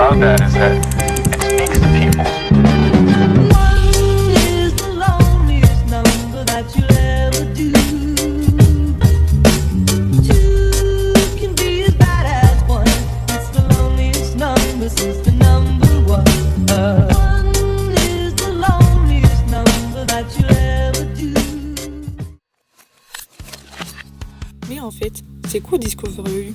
about that is that it speaks to people. One is the loneliest number that you'll ever do. Two can be as bad as one. It's the loneliest number since the number one. One is the loneliest number that you'll ever do. Mais en fait, c'est quoi Discovery U?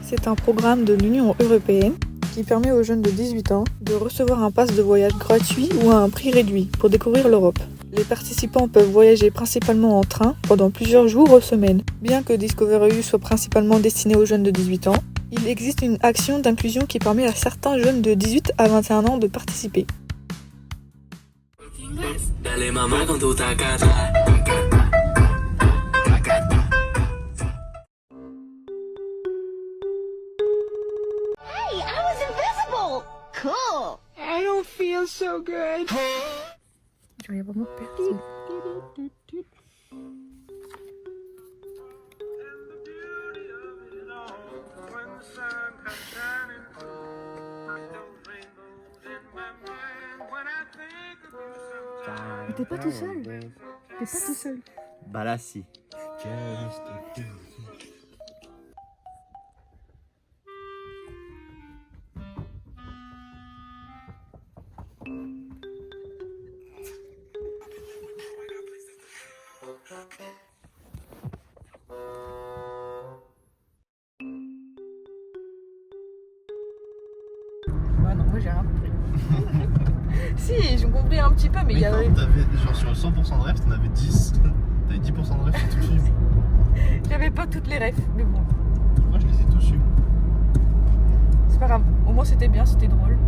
C'est un programme de l'Union européenne qui permet aux jeunes de 18 ans de recevoir un pass de voyage gratuit ou à un prix réduit pour découvrir l'Europe. Les participants peuvent voyager principalement en train pendant plusieurs jours ou semaines. Bien que Discovery U soit principalement destiné aux jeunes de 18 ans, il existe une action d'inclusion qui permet à certains jeunes de 18 à 21 ans de participer. Hey, I was invisible! Cool! I don't feel so good. J'aurais vraiment perdu. Mais t'es pas tout seul. T'es pas tout seul. Bah là si. Bah non, moi j'ai rien compris. Si, j'ai compris un petit peu, mais il y avait... T'avais, genre sur 100% de rêves, t'en avais 10. T'avais 10% de rêves sur tout le film. J'avais pas toutes les refs, mais bon, Je crois que je les ai tous eus. c'est pas grave. Au moins c'était bien, c'était drôle.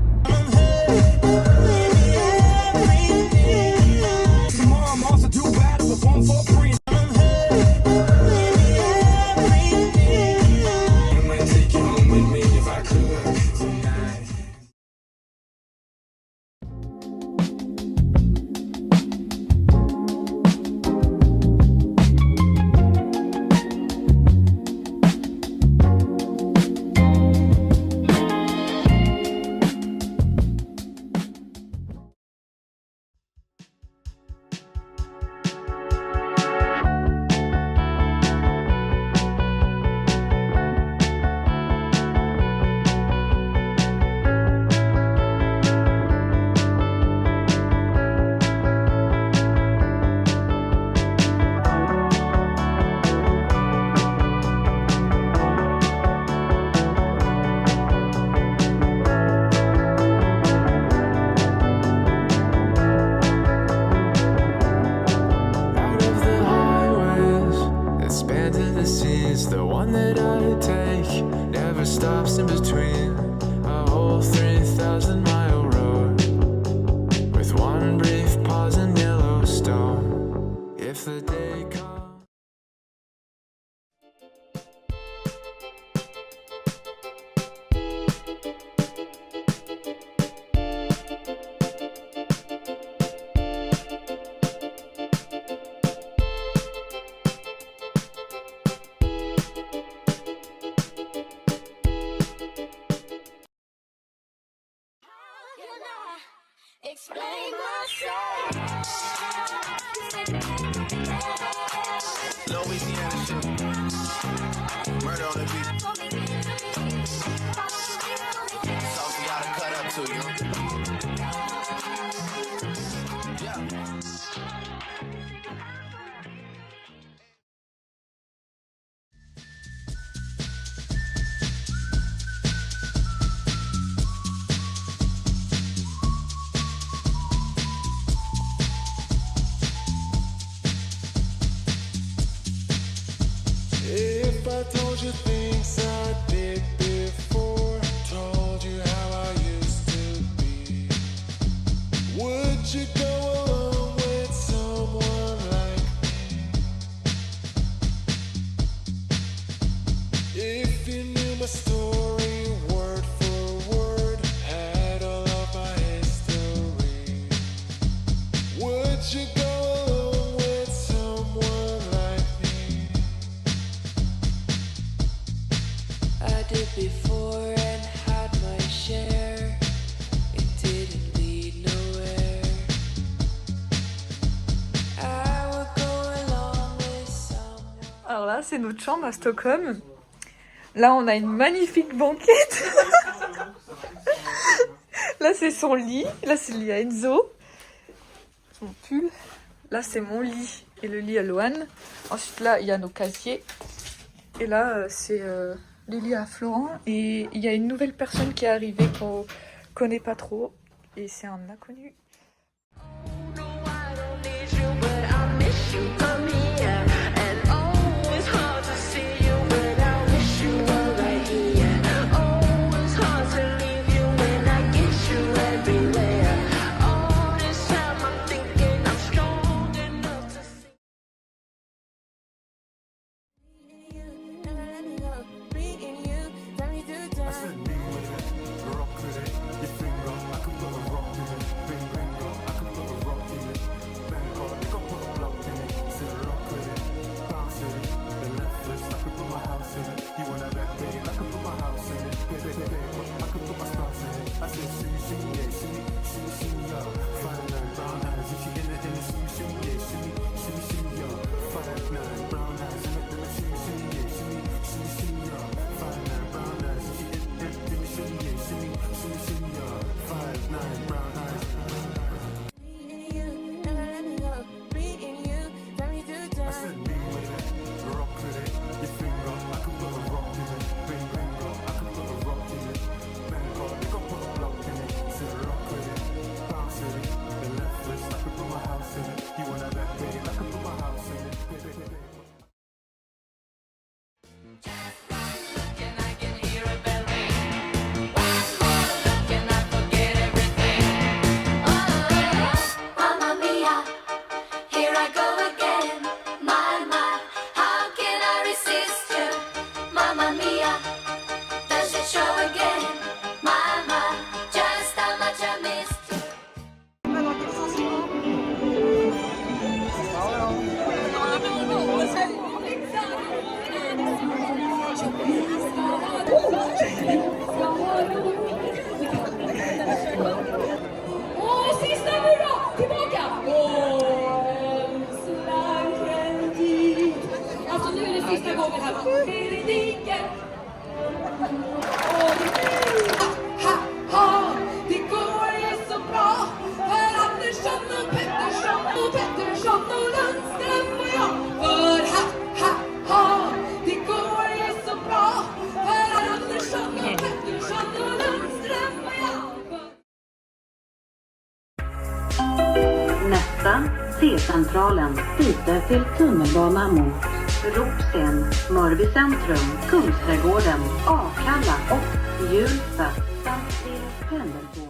Out of the highways that span to the seas, the one that I take never stops in between a whole 3,000-mile road with one brief pause in Yellowstone. If the day comes. Explain myself. Louisiana shit. Murder on the beat. Saucy gotta cut up to you. Yeah. If I told you things I did before, told you how I used to be, would you go along with someone like me? If you knew my story word for word, had all of my history, would you go along with someone like me? it before and had my share. It didn't lead nowhere. I would go along with someone. Alors là, c'est notre chambre à Stockholm. Là, on a une magnifique banquette. Là, c'est son lit. Là, c'est le lit à Enzo. Son pull. Là, c'est mon lit et le lit à Loane. Ensuite, là, il y a nos casiers. Et là, c'est le lit à Florent. Et il y a une nouvelle personne qui est arrivée qu'on connaît pas trop. Et c'est un inconnu. Mamma mia, here I go again. My, how can I resist you? Mamma mia, does it show again? My, just how much I missed you. Och sista nu då, tillbaka! Alltså nu är det sista gången här va? Diken. Det går ju så bra för Andersson och Pettersson och Lundström och jag. För det går ju så bra för Andersson och Pettersson och Lundström och jag. Nästa C-centralen byter till tunnelbana mot Ropsten, Mörby centrum, Kungsträdgården, Akalla och Hjulsta samt till pendeltåg.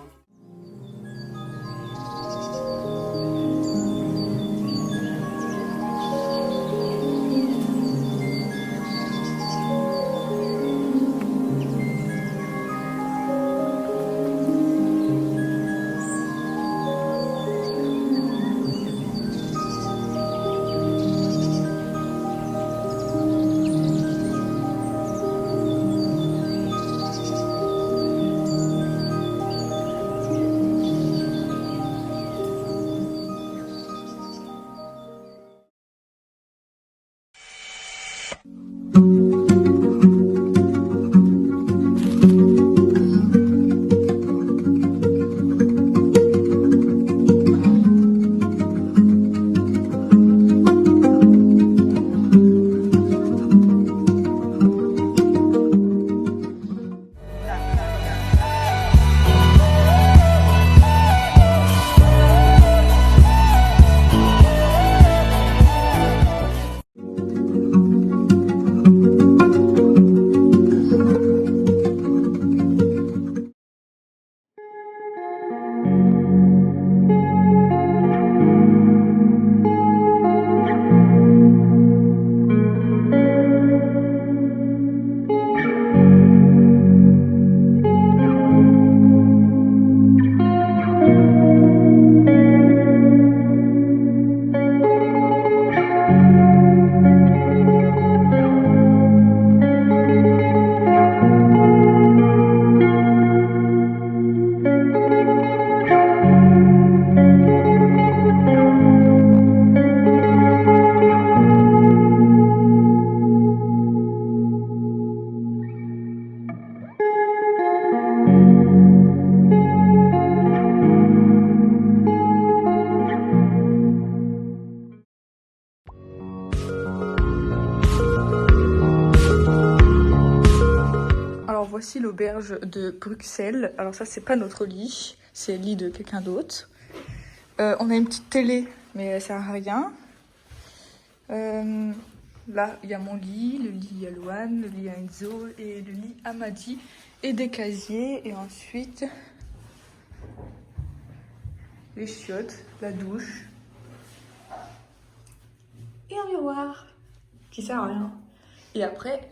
voici l'auberge de Bruxelles. Alors ça, c'est pas notre lit, c'est le lit de quelqu'un d'autre. On a une petite télé, mais elle sert à rien. Là, il y a mon lit, le lit à Loane, le lit à Enzo et le lit à Madi et des casiers. Et ensuite, les chiottes, la douche et un miroir qui sert à rien. Et après,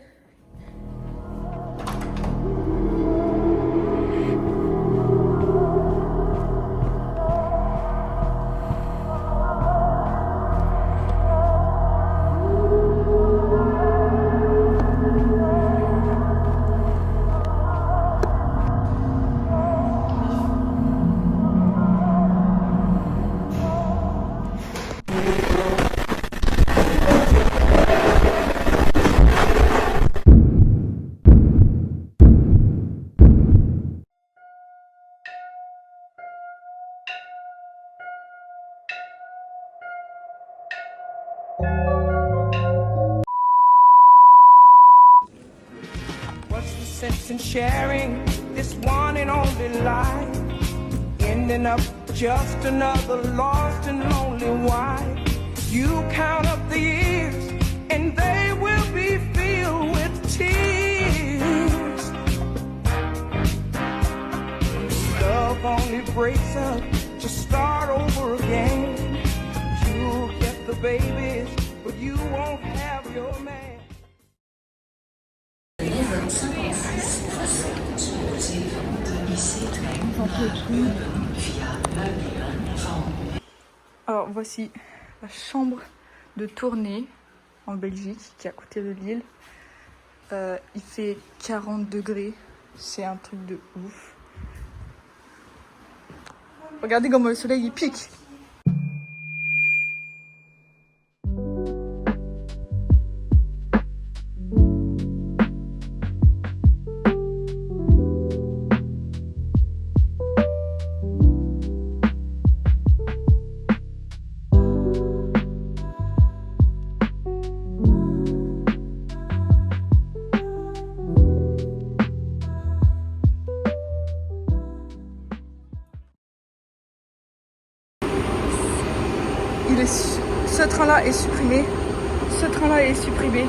What's the sense in sharing this one and only life? Ending up just another lost and lonely wife. You count up the years and they will be filled with tears. Love only breaks up to start over again. You'll get the babies, but you won't have your man. alors voici la chambre de tournée en Belgique qui est à côté de Lille. Il fait 40 degrés, c'est un truc de ouf. Regardez comment le soleil il pique. Ce train-là est supprimé. Ce train-là est supprimé.